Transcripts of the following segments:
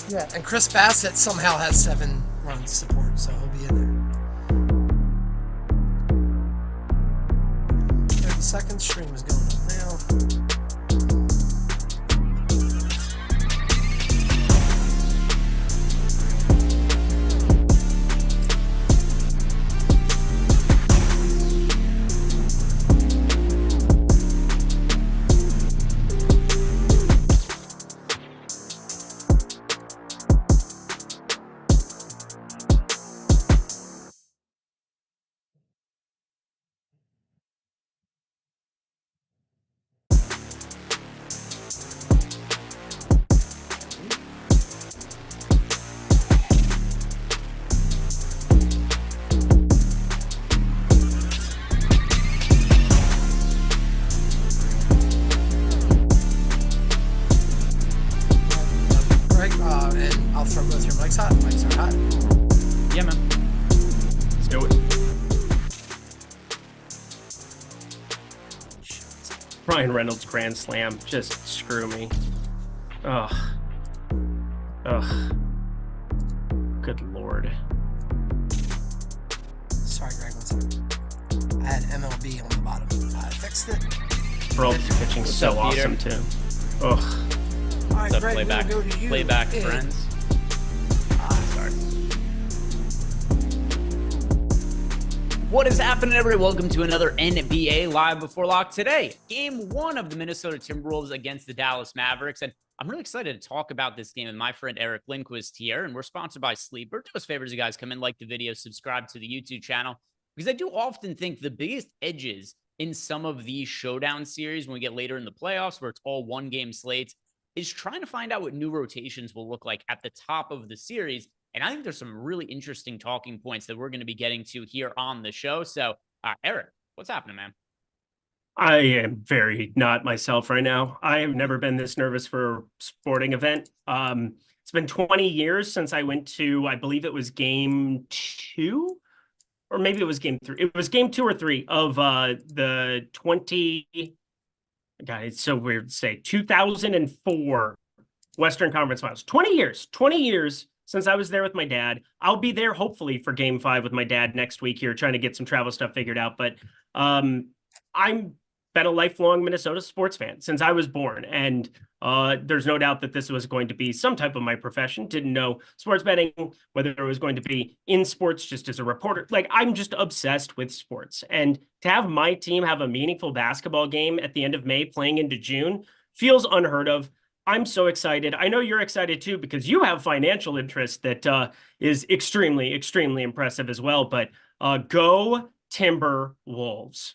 Yeah, and Chris Bassett somehow has 7 runs support, so he'll be in there. 30-second stream is going up now. And I'll throw both your mics hot. Mics are hot. Yeah, man. Let's do it. Ryan Reynolds grand slam. Just screw me. Ugh. Good Lord. Sorry, Greg. 1 second. I had MLB on the bottom. I fixed it. Broke's pitching so awesome too. Ugh. All right, So Greg, playback, we'll go to you. playback Hey. friends. Sorry. What is happening, everybody? Welcome to another NBA Live Before Lock. Today, Game 1 of the Minnesota Timberwolves against the Dallas Mavericks. And I'm really excited to talk about this game with my friend Eric Lindquist here. And we're sponsored by Sleeper. Do us favors, you guys. Come in, like the video, subscribe to the YouTube channel. Because I do often think the biggest edges in some of these showdown series when we get later in the playoffs, where it's all one-game slates, is trying to find out what new rotations will look like at the top of the series. And I think there's some really interesting talking points that we're going to be getting to here on the show. So, Eric, what's happening, man? I am very not myself right now. I have never been this nervous for a sporting event. It's been 20 years since I went to, I believe it was game 2, or maybe it was game 3. It was game 2 or 3 of the 20. God, it's so weird to say. 2004 Western Conference Finals. 20 years since I was there with my dad. I'll be there hopefully for game 5 with my dad next week here, trying to get some travel stuff figured out. But I'm been a lifelong Minnesota sports fan since I was born. And there's no doubt that this was going to be some type of my profession. Didn't know sports betting, whether it was going to be in sports just as a reporter. Like, I'm just obsessed with sports. And to have my team have a meaningful basketball game at the end of May playing into June feels unheard of. I'm so excited. I know you're excited too, because you have financial interest that is extremely, extremely impressive as well. But go Timberwolves.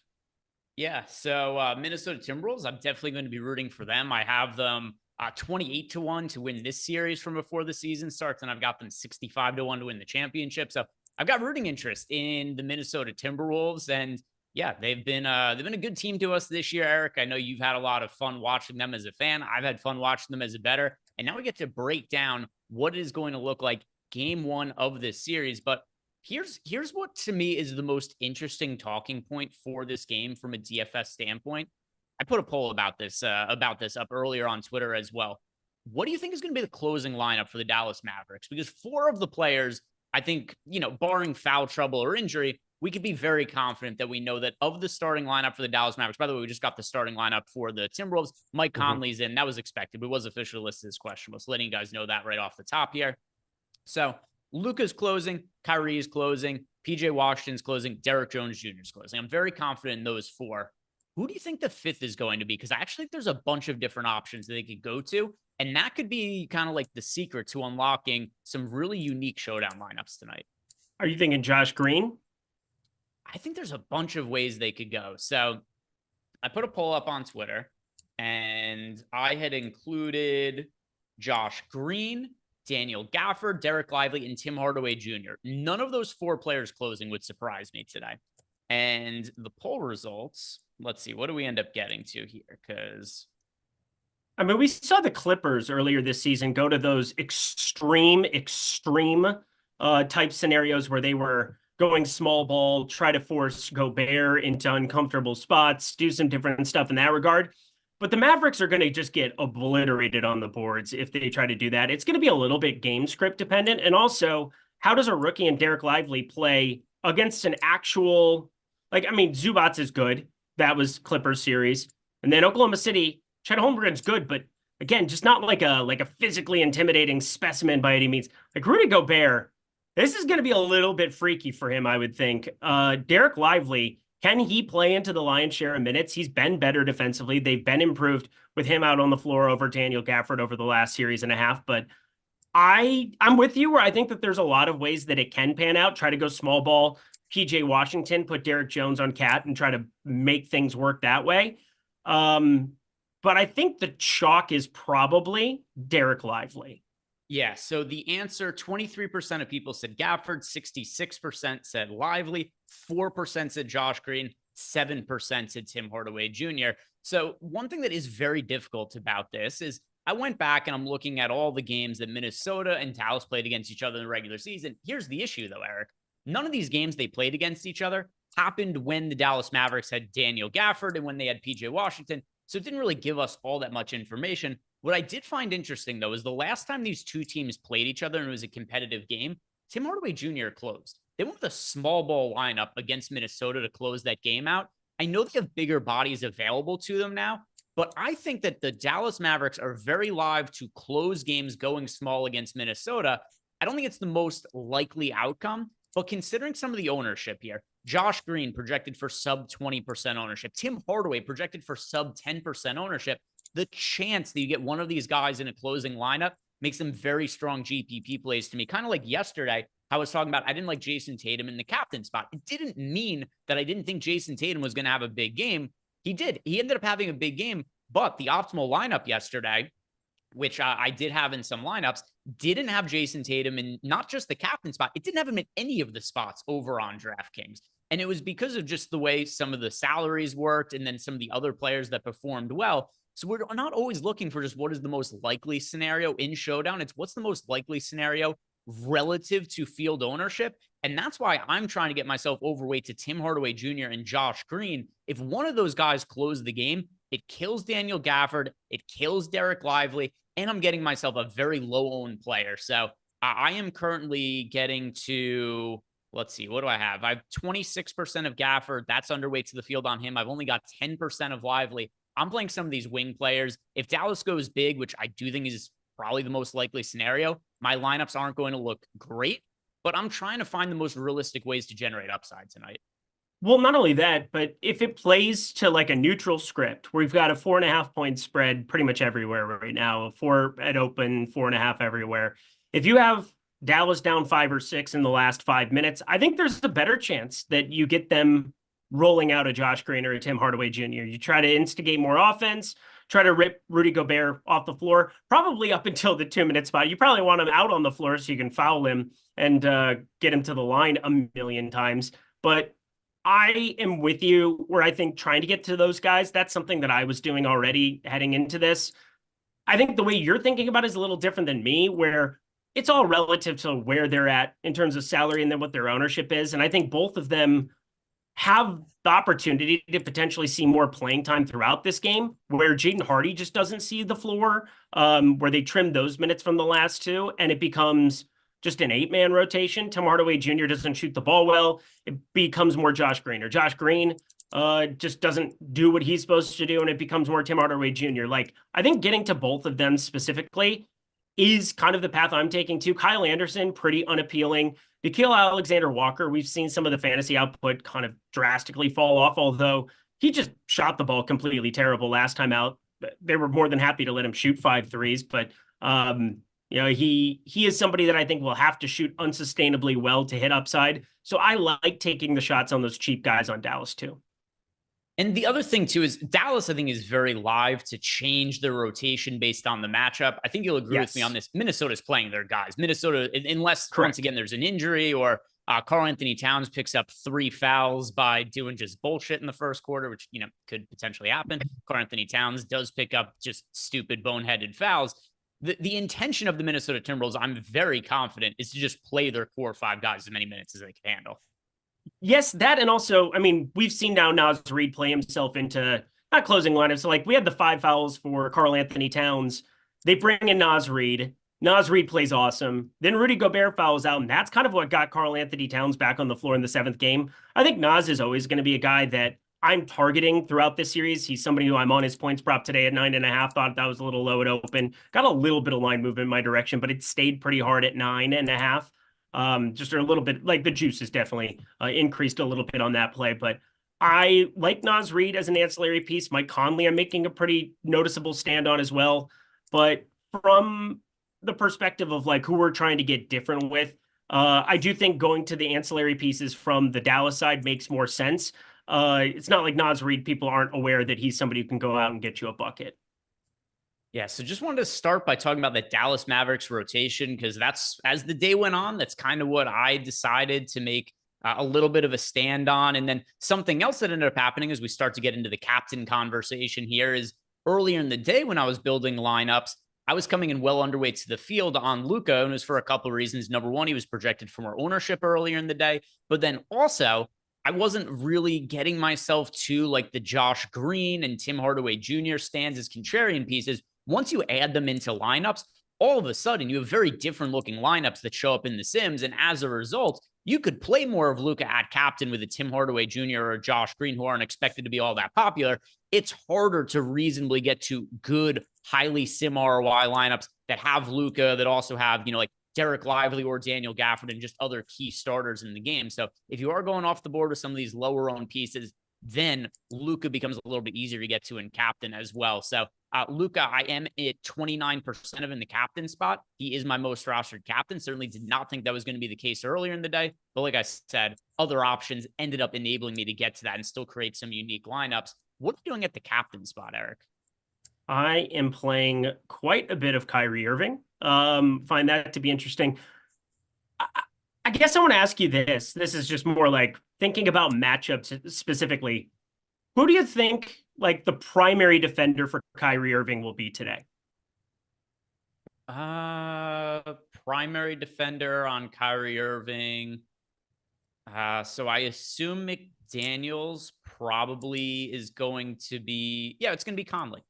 Yeah, so Minnesota Timberwolves, I'm definitely going to be rooting for them. I have them 28-1 to win this series from before the season starts, and I've got them 65-1 to win the championship. So I've got rooting interest in the Minnesota Timberwolves, and yeah, they've been a good team to us this year, Eric. I know you've had a lot of fun watching them as a fan. I've had fun watching them as a bettor, and now we get to break down what it is going to look like game 1 of this series. But here's what to me is the most interesting talking point for this game from a DFS standpoint. I put a poll about this up earlier on Twitter as well. What do you think is going to be the closing lineup for the Dallas Mavericks? Because 4 of the players, I think, barring foul trouble or injury, we could be very confident that we know that of the starting lineup for the Dallas Mavericks. By the way, we just got the starting lineup for the Timberwolves. Mike Conley's in. That was expected, but was officially listed as questionable. So letting you guys know that right off the top here. So Luka's closing, Kyrie is closing, PJ Washington's closing, Derrick Jones Jr. is closing. I'm very confident in those 4. Who do you think the 5th is going to be? Because I actually think there's a bunch of different options that they could go to, and that could be kind of like the secret to unlocking some really unique showdown lineups tonight. Are you thinking Josh Green? I think there's a bunch of ways they could go. So I put a poll up on Twitter, and I had included Josh Green, Daniel Gafford, Derek Lively, and Tim Hardaway Jr. None of those 4 players closing would surprise me today. And the poll results, let's see, what do we end up getting to here? Because I mean, we saw the Clippers earlier this season go to those extreme type scenarios where they were going small ball, try to force Gobert into uncomfortable spots, do some different stuff in that regard. But the Mavericks are going to just get obliterated on the boards if they try to do that. It's going to be a little bit game script dependent. And also, how does a rookie and Derek Lively play against an actual, like, I mean, Zubats is good. That was Clippers series. And then Oklahoma City, Chet Holmgren's good, but again, just not like a physically intimidating specimen by any means. Like Rudy Gobert, this is going to be a little bit freaky for him, I would think. Derek Lively, can he play into the lion's share of minutes? He's been better defensively. They've been improved with him out on the floor over Daniel Gafford over the last series and a half. But I'm with you where I think that there's a lot of ways that it can pan out. Try to go small ball, PJ Washington, put Derek Jones on Cat and try to make things work that way. But I think the chalk is probably Derek Lively. Yeah, so the answer, 23% of people said Gafford, 66% said Lively, 4% said Josh Green, 7% said Tim Hardaway Jr. So one thing that is very difficult about this is I went back and I'm looking at all the games that Minnesota and Dallas played against each other in the regular season. Here's the issue, though, Eric. None of these games they played against each other happened when the Dallas Mavericks had Daniel Gafford and when they had PJ Washington. So it didn't really give us all that much information. What I did find interesting, though, is the last time these two teams played each other and it was a competitive game, Tim Hardaway Jr. closed. They went with a small ball lineup against Minnesota to close that game out. I know they have bigger bodies available to them now, but I think that the Dallas Mavericks are very live to close games going small against Minnesota. I don't think it's the most likely outcome, but considering some of the ownership here, Josh Green projected for sub 20% ownership, Tim Hardaway projected for sub 10% ownership, the chance that you get one of these guys in a closing lineup makes them very strong GPP plays to me. Kind of like yesterday, I was talking about, I didn't like Jason Tatum in the captain spot. It didn't mean that I didn't think Jason Tatum was going to have a big game. He did. He ended up having a big game, but the optimal lineup yesterday, which I did have in some lineups, didn't have Jason Tatum in not just the captain spot. It didn't have him in any of the spots over on DraftKings. And it was because of just the way some of the salaries worked and then some of the other players that performed well. So we're not always looking for just what is the most likely scenario in Showdown. It's what's the most likely scenario relative to field ownership. And that's why I'm trying to get myself overweight to Tim Hardaway Jr. and Josh Green. If one of those guys close the game, it kills Daniel Gafford, it kills Derek Lively, and I'm getting myself a very low-owned player. So I am currently getting to, let's see, what do I have? I have 26% of Gafford. That's underweight to the field on him. I've only got 10% of Lively. I'm playing some of these wing players. If Dallas goes big, which I do think is probably the most likely scenario, my lineups aren't going to look great, but I'm trying to find the most realistic ways to generate upside tonight. Well, not only that, but if it plays to like a neutral script, where we've got a 4.5 point spread pretty much everywhere right now, 4 at open, 4.5 everywhere. If you have Dallas down 5 or 6 in the last 5 minutes, I think there's a better chance that you get them rolling out a Josh Green or a Tim Hardaway Jr. You try to instigate more offense, try to rip Rudy Gobert off the floor, probably up until the 2-minute spot. You probably want him out on the floor so you can foul him and get him to the line a million times. But I am with you where I think trying to get to those guys, that's something that I was doing already heading into this. I think the way you're thinking about it is a little different than me, where it's all relative to where they're at in terms of salary and then what their ownership is. And I think both of them have the opportunity to potentially see more playing time throughout this game, where Jaden Hardy just doesn't see the floor, where they trimmed those minutes from the last 2, and it becomes just an 8-man rotation. Tim Hardaway Jr. doesn't shoot the ball well. It becomes more Josh Green, or Josh Green just doesn't do what he's supposed to do, and it becomes more Tim Hardaway Jr. Like, I think getting to both of them specifically is kind of the path I'm taking too. Kyle Anderson, pretty unappealing. Nickeil Alexander-Walker, we've seen some of the fantasy output kind of drastically fall off, although he just shot the ball completely terrible last time out. They were more than happy to let him shoot 5 threes, but you know, he is somebody that I think will have to shoot unsustainably well to hit upside. So I like taking the shots on those cheap guys on Dallas too. And the other thing, too, is Dallas, I think, is very live to change their rotation based on the matchup. I think you'll agree with me on this. Minnesota's playing their guys. Minnesota, unless, once again, there's an injury or Karl Anthony Towns picks up 3 fouls by doing just bullshit in the first quarter, which, you know, could potentially happen. Karl Anthony Towns does pick up just stupid, boneheaded fouls. The intention of the Minnesota Timberwolves, I'm very confident, is to just play their core 5 guys as many minutes as they can handle. Yes, that, and also, I mean, we've seen now Naz Reid play himself into not closing lineups. So like we had the 5 fouls for Karl Anthony Towns. They bring in Naz Reid. Naz Reid plays awesome. Then Rudy Gobert fouls out, and that's kind of what got Karl Anthony Towns back on the floor in the 7th game. I think Naz is always going to be a guy that I'm targeting throughout this series. He's somebody who I'm on his points prop today at 9.5. Thought that was a little low at open. Got a little bit of line movement in my direction, but it stayed pretty hard at 9.5. Just a little bit, like the juice is definitely increased a little bit on that play. But I like Naz Reid as an ancillary piece. Mike Conley, I'm making a pretty noticeable stand on as well. But from the perspective of like who we're trying to get different with, I do think going to the ancillary pieces from the Dallas side makes more sense. It's not like Naz Reid, people aren't aware that he's somebody who can go out and get you a bucket. Yeah, so just wanted to start by talking about the Dallas Mavericks rotation, because that's, as the day went on, that's kind of what I decided to make a little bit of a stand on. And then something else that ended up happening as we start to get into the captain conversation here is earlier in the day when I was building lineups, I was coming in well underway to the field on Luka, and it was for a couple of reasons. Number one, he was projected for more ownership earlier in the day, but then also I wasn't really getting myself to like the Josh Green and Tim Hardaway Jr. stands as contrarian pieces. Once you add them into lineups, all of a sudden you have very different looking lineups that show up in the Sims. And as a result, you could play more of Luka at captain with a Tim Hardaway Jr. or a Josh Green, who aren't expected to be all that popular. It's harder to reasonably get to good, highly Sim ROI lineups that have Luka, that also have, like Derek Lively or Daniel Gafford and just other key starters in the game. So if you are going off the board with some of these lower owned pieces, then Luka becomes a little bit easier to get to in captain as well. So Luka, I am at 29% of in the captain spot. He is my most rostered captain. Certainly did not think that was going to be the case earlier in the day. But like I said, other options ended up enabling me to get to that and still create some unique lineups. What are you doing at the captain spot, Eric? I am playing quite a bit of Kyrie Irving. Find that to be interesting. I guess I want to ask you this. This is just more like thinking about matchups specifically. Who do you think like the primary defender for Kyrie Irving will be today? Primary defender on Kyrie Irving. So I assume McDaniels probably is going to be, it's going to be Conley.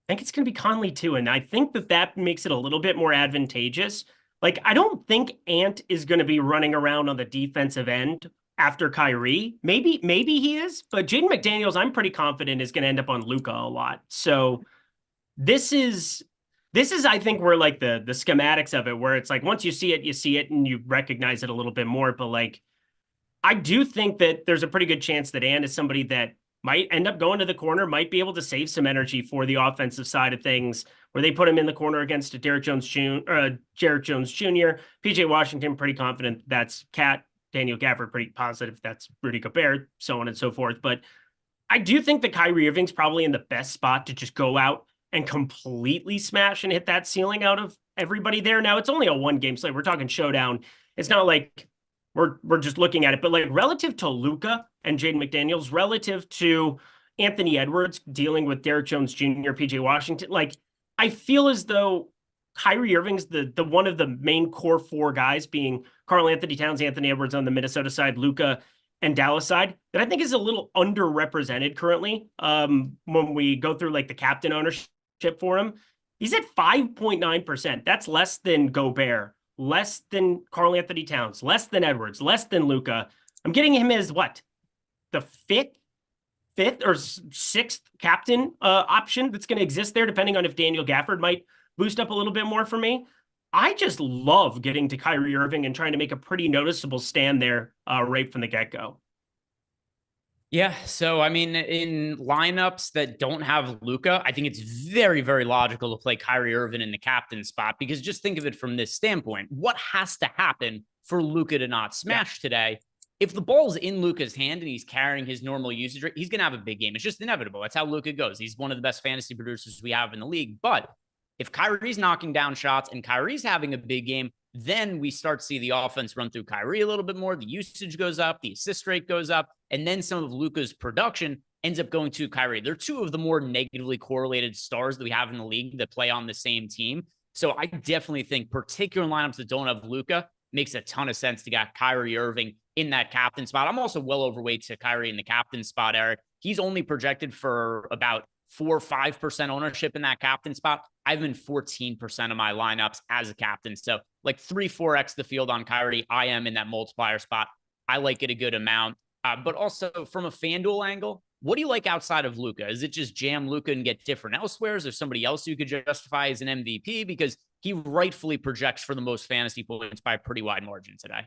I think it's going to be Conley too. And I think that makes it a little bit more advantageous. Like, I don't think Ant is going to be running around on the defensive end after Kyrie. Maybe he is, but Jaden McDaniels, I'm pretty confident, is going to end up on Luka a lot. So this is, I think, where like the schematics of it, where it's like, once you see it and you recognize it a little bit more. But like, I do think that there's a pretty good chance that Ant is somebody that might end up going to the corner, might be able to save some energy for the offensive side of things, where they put him in the corner against Jared Jones Jr., PJ Washington, pretty confident that's Cat, Daniel Gafford, pretty positive that's Rudy Gobert, so on and so forth. But I do think that Kyrie Irving's probably in the best spot to just go out and completely smash and hit that ceiling out of everybody there. Now, it's only a 1-game slate. We're talking showdown. It's not like we're just looking at it, but like relative to Luka and Jaden McDaniels, relative to Anthony Edwards dealing with Derek Jones Jr., PJ Washington, like I feel as though Kyrie Irving's the one of the main core 4 guys, being Karl Anthony Towns, Anthony Edwards on the Minnesota side, Luka and Dallas side, that I think is a little underrepresented currently. When we go through like the captain ownership for him, he's at 5.9%. That's less than Gobert, less than Karl Anthony Towns, less than Edwards, less than Luka. I'm getting him as what? The fifth or 6th captain option that's going to exist there, depending on if Daniel Gafford might boost up a little bit more for me. I just love getting to Kyrie Irving and trying to make a pretty noticeable stand there right from the get-go. Yeah, so I mean, in lineups that don't have Luka, I think it's very, very logical to play Kyrie Irving in the captain spot, because just think of it from this standpoint. What has to happen for Luka to not smash today? If the ball's in Luka's hand and he's carrying his normal usage rate, he's going to have a big game. It's just inevitable. That's how Luka goes. He's one of the best fantasy producers we have in the league. But if Kyrie's knocking down shots and Kyrie's having a big game, then we start to see the offense run through Kyrie a little bit more. The usage goes up, the assist rate goes up, and then some of Luka's production ends up going to Kyrie. They're 2 of the more negatively correlated stars that we have in the league that play on the same team. So I definitely think particular lineups that don't have Luka makes a ton of sense to get Kyrie Irving in that captain spot. I'm also well overweight to Kyrie in the captain spot, Eric. he's only projected for about 4 or 5% ownership in that captain spot. I've been 14% of my lineups as a captain. So like 3-4x the field on Kyrie. I am in that multiplier spot. I like it a good amount. But also from a FanDuel angle, what do you like outside of Luka? Is it just jam Luka and get different elsewhere? Is there somebody else you could justify as an MVP? Because he rightfully projects for the most fantasy points by a pretty wide margin today.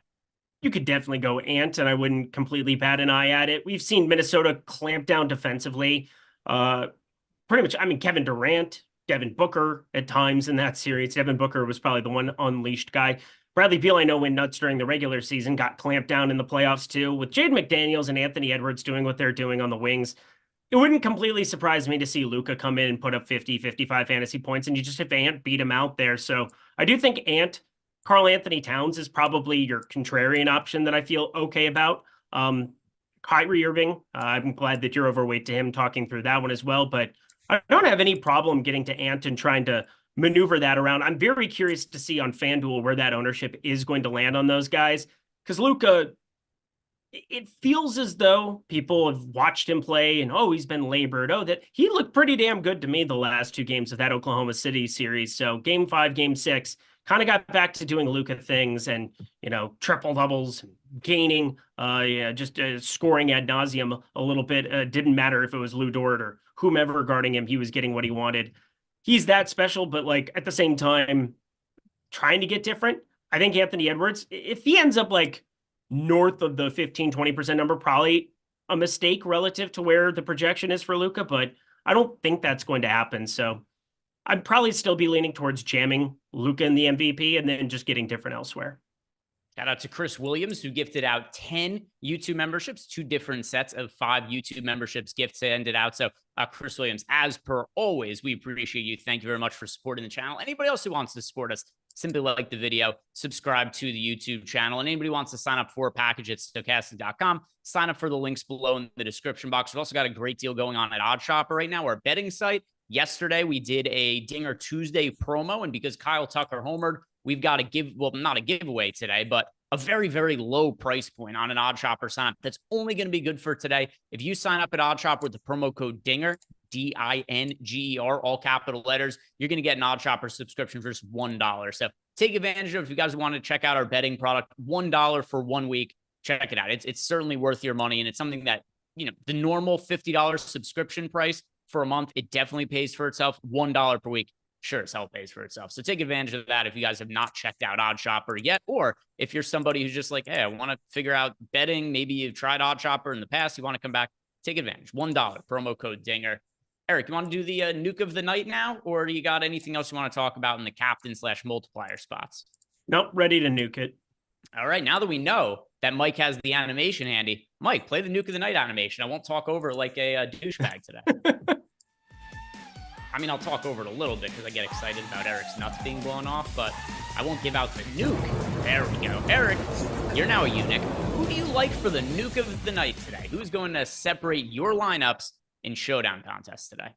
You could definitely go Ant, and I wouldn't completely bat an eye at it. We've seen Minnesota clamp down defensively. Pretty much, I mean, Kevin Durant, Devin Booker at times in that series. Devin Booker was probably the one unleashed guy. Bradley Beal, I know, went nuts during the regular season, got clamped down in the playoffs too. With Jaden McDaniels and Anthony Edwards doing what they're doing on the wings, it wouldn't completely surprise me to see Luka come in and put up 50, 55 fantasy points, and you just have Ant beat him out there. So I do think Karl Anthony Towns is probably your contrarian option that I feel okay about. Kyrie Irving, I'm glad that you're overweight to him, talking through that one as well, but I don't have any problem getting to Ant and trying to maneuver that around. I'm very curious to see on FanDuel where that ownership is going to land on those guys, because Luka, it feels as though people have watched him play and, he's been labored. That he looked pretty damn good to me the last 2 games of that Oklahoma City series. So game 5, game 6, kind of got back to doing Luka things and, triple doubles, gaining, just scoring ad nauseum a little bit. Didn't matter if it was Lou Dort or whomever guarding him, he was getting what he wanted. He's that special, but like at the same time, trying to get different. I think Anthony Edwards, if he ends up like north of the 15-20% number, probably a mistake relative to where the projection is for Luka, but I don't think that's going to happen. So I'd probably still be leaning towards jamming Luka in the MVP and then just getting different elsewhere. Shout out to Chris Williams, who gifted out 10 YouTube memberships, 2 different sets of 5 YouTube memberships gifts to end it out. So Chris Williams, as per always, we appreciate you. Thank you very much for supporting the channel. Anybody else who wants to support us, simply like the video, subscribe to the YouTube channel. And anybody who wants to sign up for a package at stokastic.com, sign up for the links below in the description box. We've also got a great deal going on at OddsShopper right now, our betting site. Yesterday, we did a Dinger Tuesday promo, and because Kyle Tucker homered, we've got not a giveaway today, but a very, very low price point on an OddsShopper sign-up that's only going to be good for today. If you sign up at OddsShopper with the promo code DINGER, DINGER, all capital letters, you're going to get an OddsShopper subscription for just $1. So take advantage of it. If you guys want to check out our betting product, $1 for 1 week, check it out. It's certainly worth your money, and it's something that, the normal $50 subscription price for a month, it definitely pays for itself. $1 per week, sure as hell pays for itself. So take advantage of that if you guys have not checked out OddsShopper yet, or if you're somebody who's just like, hey, I want to figure out betting, maybe you've tried OddsShopper in the past, you want to come back, take advantage. $1, promo code DINGER. Eric, you want to do the nuke of the night now, or do you got anything else you want to talk about in the captain/multiplier spots? Nope, ready to nuke it. All right, now that we know that Mike has the animation handy, Mike, play the nuke of the night animation. I won't talk over like a douchebag today. I mean, I'll talk over it a little bit because I get excited about Eric's nuts being blown off, but I won't give out the nuke. There we go. Eric, you're now a eunuch. Who do you like for the nuke of the night today? Who's going to separate your lineups in showdown contests today?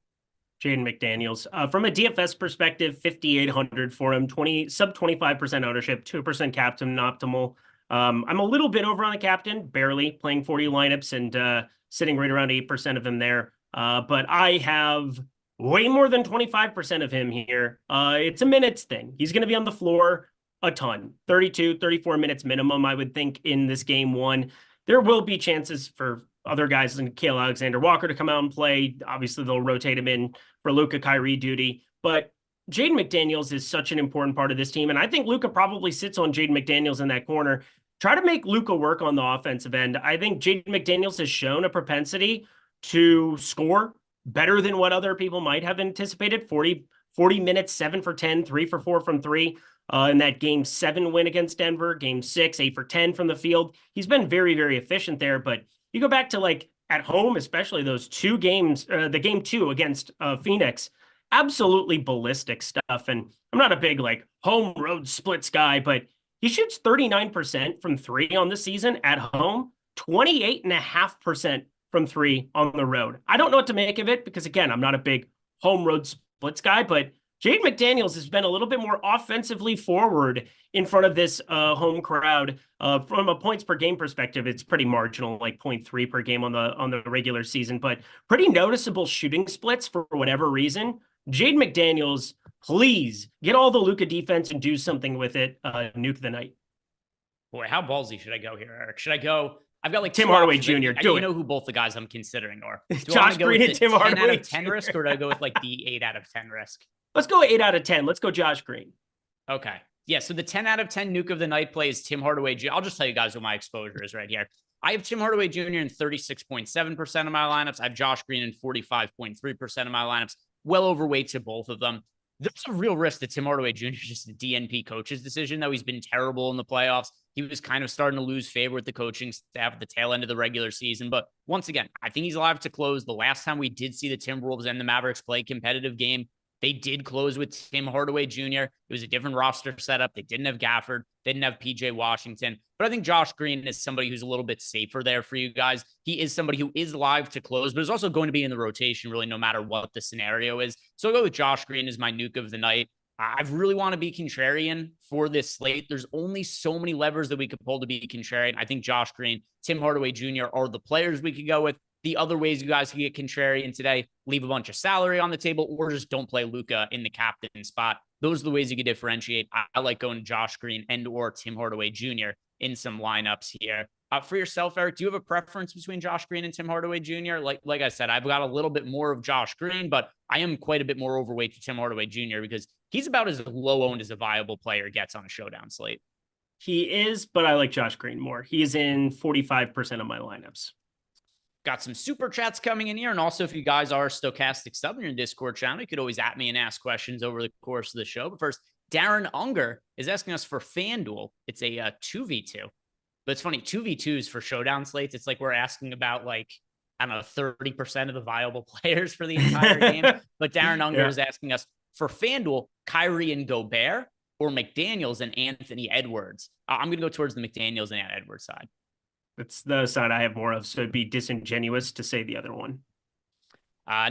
Jaden McDaniels. From a DFS perspective, 5,800 for him, sub 25% ownership, 2% captain optimal. I'm a little bit over on the captain, barely playing 40 lineups and sitting right around 8% of him there. But I have way more than 25% of him here. It's a minutes thing. He's going to be on the floor a ton, 32, 34 minutes minimum, I would think, in this game 1. There will be chances for other guys like Cale Alexander-Walker to come out and play. Obviously, they'll rotate him in for Luka Kyrie duty. But Jaden McDaniels is such an important part of this team. And I think Luka probably sits on Jaden McDaniels in that corner. Try to make Luka work on the offensive end. I think Jaden McDaniels has shown a propensity to score better than what other people might have anticipated. 40 minutes, 7 for 10, 3 for 4 from 3. In that game 7 win against Denver, game 6, 8 for 10 from the field. He's been very, very efficient there. But you go back to like at home, especially those 2 games, the game 2 against Phoenix, absolutely ballistic stuff. And I'm not a big like home road splits guy, but he shoots 39% from 3 on the season at home, 28.5% from 3 on the road. I don't know what to make of it because, again, I'm not a big home road splits guy, but Jaden McDaniels has been a little bit more offensively forward in front of this home crowd. From a points per game perspective, it's pretty marginal, like 0.3 per game on the regular season, but pretty noticeable shooting splits for whatever reason. Jaden McDaniels, please get all the Luka defense and do something with it. Nuke the night. Boy, how ballsy should I go here, Eric? Should I go? I've got like Tim Hardaway Jr. You know who both the guys I'm considering are. Josh Green and Tim Hardaway 10 out of 10 risk, or do I go with like the 8 out of 10 risk? Let's go 8 out of 10. Let's go Josh Green. Okay. Yeah, so the 10 out of 10 nuke of the night play is Tim Hardaway Jr. I'll just tell you guys what my exposure is right here. I have Tim Hardaway Jr. in 36.7% of my lineups. I have Josh Green in 45.3% of my lineups. Well overweight to both of them. There's a real risk that Tim Hardaway Jr. is just a DNP coach's decision, though. He's been terrible in the playoffs. He was kind of starting to lose favor with the coaching staff at the tail end of the regular season. But once again, I think he's alive to close. The last time we did see the Timberwolves and the Mavericks play a competitive game, they did close with Tim Hardaway Jr. It was a different roster setup. They didn't have Gafford. They didn't have PJ Washington. But I think Josh Green is somebody who's a little bit safer there for you guys. He is somebody who is live to close, but is also going to be in the rotation really no matter what the scenario is. So I'll go with Josh Green as my nuke of the night. I really want to be contrarian for this slate. There's only so many levers that we could pull to be contrarian. I think Josh Green, Tim Hardaway Jr. are the players we could go with. The other ways you guys can get contrarian today, leave a bunch of salary on the table or just don't play Luka in the captain spot. Those are the ways you can differentiate. I like going to Josh Green and or Tim Hardaway Jr. in some lineups here. For yourself, Eric, do you have a preference between Josh Green and Tim Hardaway Jr.? Like I said, I've got a little bit more of Josh Green, but I am quite a bit more overweight to Tim Hardaway Jr. because he's about as low owned as a viable player gets on a showdown slate. He is, but I like Josh Green more. He's in 45% of my lineups. Got some super chats coming in here. And also, if you guys are Stochastic Sub in your Discord channel, you could always at me and ask questions over the course of the show. But first, Darren Unger is asking us for FanDuel. It's a 2v2. But it's funny, 2v2s for showdown slates. It's like we're asking about like, I don't know, 30% of the viable players for the entire game. But Darren Unger is asking us for FanDuel, Kyrie and Gobert, or McDaniels and Anthony Edwards. I'm going to go towards the McDaniels and Edwards side. That's the side I have more of, so it'd be disingenuous to say the other one.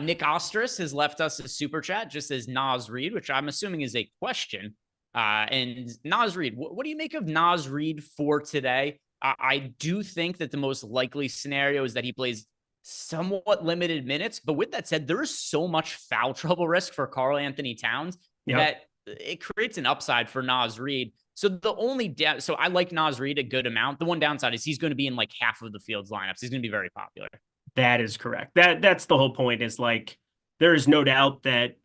Nick Ostris has left us a super chat, just as Nas Reed, which I'm assuming is a question. And Nas Reed, what do you make of Nas Reed for today? I do think that the most likely scenario is that he plays somewhat limited minutes. But with that said, there is so much foul trouble risk for Karl Anthony Towns that it creates an upside for Nas Reed. So the only so I like Nas Reed a good amount. The one downside is he's going to be in like half of the field's lineups. He's going to be very popular. That is correct. That's the whole point, is like, there is no doubt that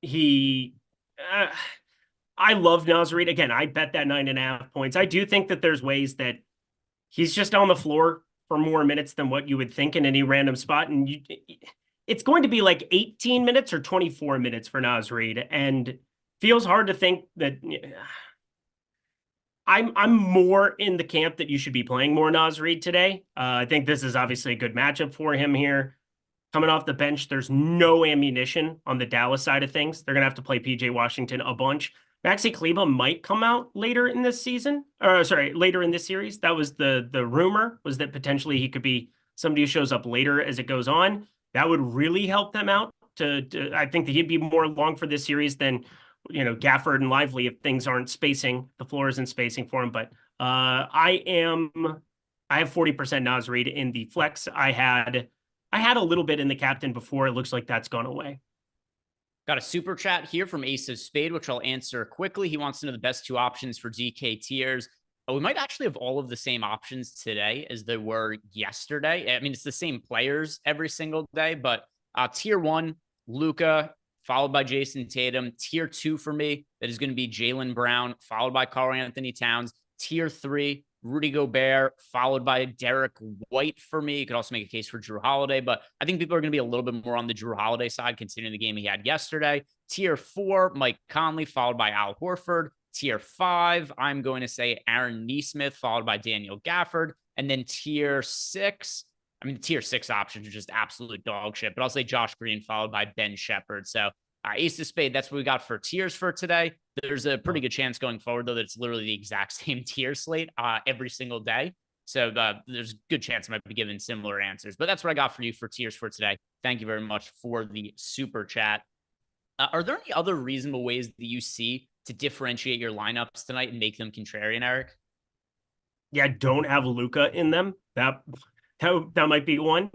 he, I love Nas Reed. Again, I bet that 9.5 points. I do think that there's ways that he's just on the floor for more minutes than what you would think in any random spot. And it's going to be like 18 minutes or 24 minutes for Nas Reed. And feels hard to think that I'm more in the camp that you should be playing more Nas Reed today. I think this is obviously a good matchup for him here. Coming off the bench, there's no ammunition on the Dallas side of things. They're going to have to play PJ Washington a bunch. Maxi Kleber might come out later in this season. Later in this series. That was the rumor, was that potentially he could be somebody who shows up later as it goes on. That would really help them out. I think that he'd be more long for this series than, Gafford and Lively if things aren't spacing. The floor isn't spacing for him. But I have 40% Nas Reed in the flex. I had a little bit in the captain before. It looks like that's gone away. Got a super chat here from Ace of Spade, which I'll answer quickly. He wants to know the best 2 options for DK tiers. We might actually have all of the same options today as there were yesterday. I mean, it's the same players every single day, but tier 1, Luka, followed by Jason Tatum. Tier 2 for me, that is going to be Jaylen Brown, followed by Karl Anthony Towns. Tier 3, Rudy Gobert, followed by Derek White for me. You could also make a case for Drew Holiday, but I think people are going to be a little bit more on the Drew Holiday side considering the game he had yesterday. Tier 4, Mike Conley, followed by Al Horford. Tier 5, I'm going to say Aaron Nesmith, followed by Daniel Gafford. And then tier 6, the tier 6 options are just absolute dog shit, but I'll say Josh Green, followed by Ben Shepherd. So Ace of Spade, that's what we got for tiers for today. There's a pretty good chance going forward, though, that it's literally the exact same tier slate every single day. So there's a good chance I might be giving similar answers. But that's what I got for you for tiers for today. Thank you very much for the super chat. Are there any other reasonable ways that you see to differentiate your lineups tonight and make them contrarian, Eric? Yeah, don't have Luca in them. That might be one.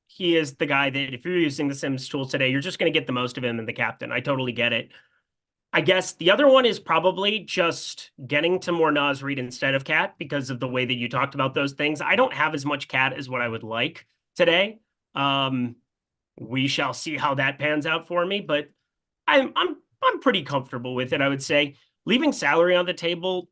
He is the guy that if you're using the Sims tool today, you're just going to get the most of him in the captain. I totally get it. I guess the other one is probably just getting to more Nas Reed instead of Cat because of the way that you talked about those things. I don't have as much Cat as what I would like today. We shall see how that pans out for me, but I'm pretty comfortable with it, I would say. Leaving salary on the table,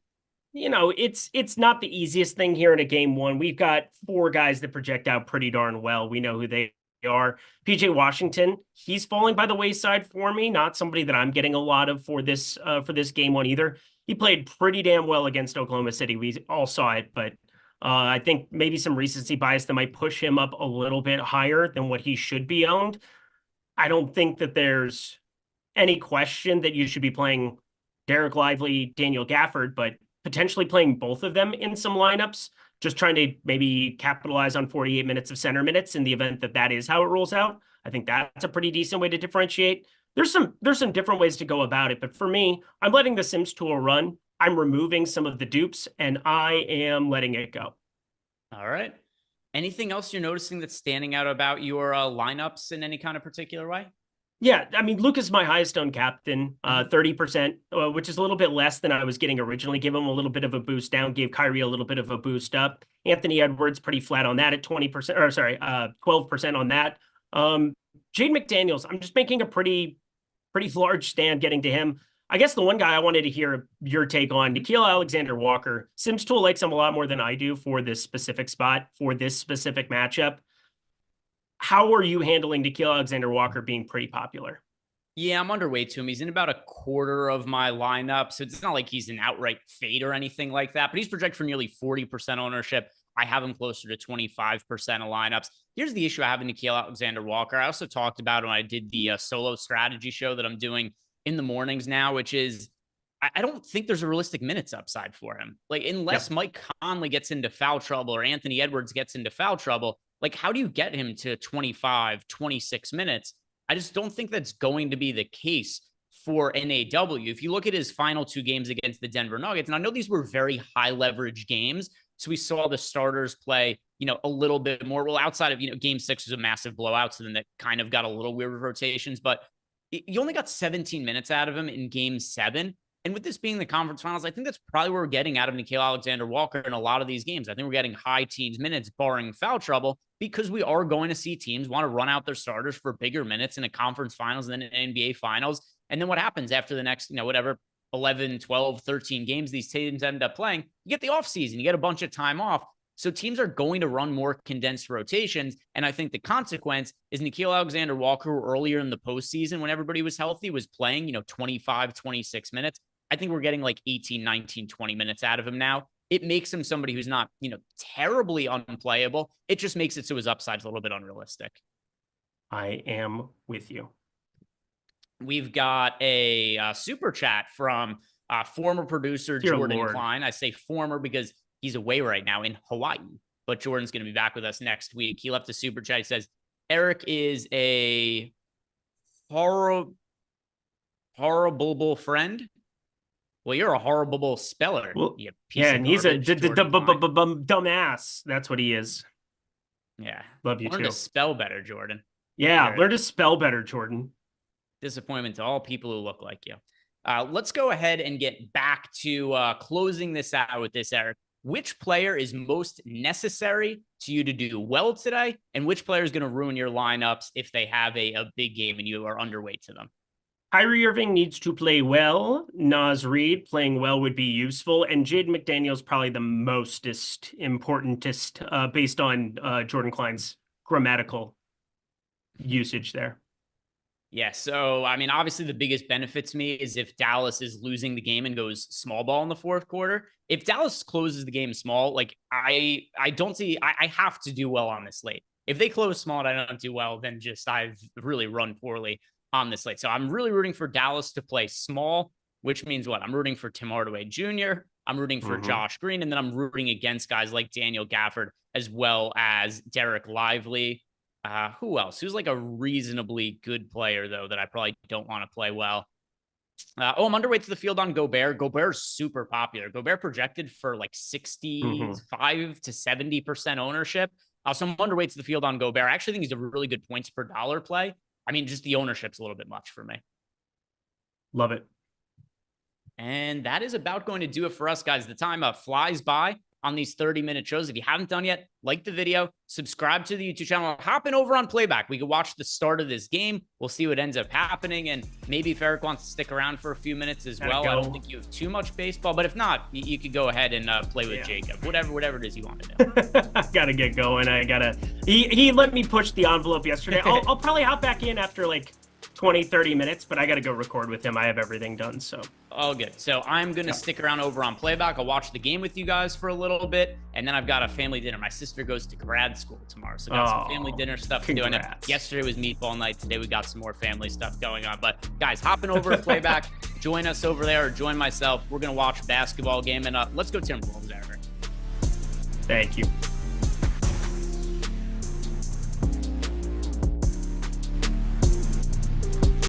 it's not the easiest thing here in a game one. We've got 4 guys that project out pretty darn well. We know who they are. PJ Washington, he's falling by the wayside for me. Not somebody that I'm getting a lot of for this game one either. He played pretty damn well against Oklahoma City. We all saw it, but I think maybe some recency bias that might push him up a little bit higher than what he should be owned. I don't think that there's any question that you should be playing Derek Lively, Daniel Gafford, but potentially playing both of them in some lineups, just trying to maybe capitalize on 48 minutes of center minutes in the event that that is how it rolls out. I think that's a pretty decent way to differentiate. There's some different ways to go about it, but for me, I'm letting the Sims tool run. I'm removing some of the dupes and I am letting it go. All right. Anything else you're noticing that's standing out about your lineups in any kind of particular way? Yeah, I mean, Luke is my highest owned captain, 30%, which is a little bit less than I was getting originally. Give him a little bit of a boost down, gave Kyrie a little bit of a boost up. Anthony Edwards pretty flat on that at 20%, or sorry, 12% on that. Jaden McDaniels, I'm just making a pretty large stand getting to him. I guess the one guy I wanted to hear your take on, Nickeil Alexander-Walker. Sims Tool likes him a lot more than I do for this specific spot, for this specific matchup. How are you handling Nickeil Alexander-Walker being pretty popular? Yeah, I'm underweight to him. He's in about a quarter of my lineup, so it's not like he's an outright fade or anything like that, but he's projected for nearly 40% ownership. I have him closer to 25% of lineups. Here's the issue I have with Nickeil Alexander-Walker. I also talked about when I did the solo strategy show that I'm doing in the mornings now, which is I don't think there's a realistic minutes upside for him. Like, unless Mike Conley gets into foul trouble or Anthony Edwards gets into foul trouble, like, how do you get him to 25, 26 minutes? I just don't think that's going to be the case for NAW. If you look at his final 2 games against the Denver Nuggets, and I know these were very high leverage games, so we saw the starters play, a little bit more. Well, outside of, game 6 was a massive blowout, so then that kind of got a little weird with rotations, but you only got 17 minutes out of him in game 7. And with this being the conference finals, I think that's probably what we're getting out of Nickeil Alexander-Walker in a lot of these games. I think we're getting high teens minutes barring foul trouble because we are going to see teams want to run out their starters for bigger minutes in a conference finals and then an NBA finals. And then what happens after the next, 11, 12, 13 games these teams end up playing? You get the offseason, you get a bunch of time off. So teams are going to run more condensed rotations. And I think the consequence is Nickeil Alexander-Walker earlier in the postseason when everybody was healthy was playing, 25, 26 minutes. I think we're getting like 18, 19, 20 minutes out of him now. It makes him somebody who's not, terribly unplayable. It just makes it so his upside's a little bit unrealistic. I am with you. We've got a super chat from former producer Jordan Klein. I say former because he's away right now in Hawaii, but Jordan's going to be back with us next week. He left a super chat. He says, Eric is a horrible friend. Well, you're a horrible speller. Well, yeah, and he's a dumbass. That's what he is. Yeah. Love you too. Learn to spell better, Jordan. Yeah, learn to spell better, Jordan. Disappointment to all people who look like you. Let's go ahead and get back to closing this out with this, Eric. Which player is most necessary to you to do well today? And which player is going to ruin your lineups if they have a big game and you are underweight to them? Kyrie Irving needs to play well. Nas Reed playing well would be useful. And Jaden McDaniels probably the mostest importantest based on Jordan Klein's grammatical usage there. Yeah, so, I mean, obviously the biggest benefit to me is if Dallas is losing the game and goes small ball in the fourth quarter. If Dallas closes the game small, like I don't see, I have to do well on this slate. If they close small and I don't do well, then just I've really run poorly on this slate. So I'm really rooting for Dallas to play small, which means what? I'm rooting for Tim Hardaway Jr., I'm rooting for Josh Green, and then I'm rooting against guys like Daniel Gafford as well as Derek Lively. Who else? Who's like a reasonably good player, though, that I probably don't want to play well? I'm underweight to the field on Gobert. Gobert's super popular. Gobert projected for like 65 to 70% ownership. So I'm underweight to the field on Gobert. I actually think he's a really good points per dollar play. I mean, just the ownership's a little bit much for me. Love it. And that is about going to do it for us, guys. The time flies by on these 30-minute shows. If you haven't done yet, like the video, subscribe to the YouTube channel, hopping over on playback. We can watch the start of this game. We'll see what ends up happening. And maybe if Eric wants to stick around for a few minutes as well. I don't think you have too much baseball, but if not, you could go ahead and play with Jacob, whatever it is you want to do. I gotta get going. He let me push the envelope yesterday. I'll probably hop back in after like 20-30 minutes, but I gotta go record with him. I have everything done, so all good. So I'm gonna stick around over on playback. I'll watch the game with you guys for a little bit, and then I've got a family dinner. My sister goes to grad school tomorrow, so got some family dinner stuff to do. I know yesterday was meatball night. Today we got some more family stuff going on. But guys, hopping over to playback, join us over there, or join myself. We're gonna watch a basketball game, and let's go Timberwolves, Eric. Thank you.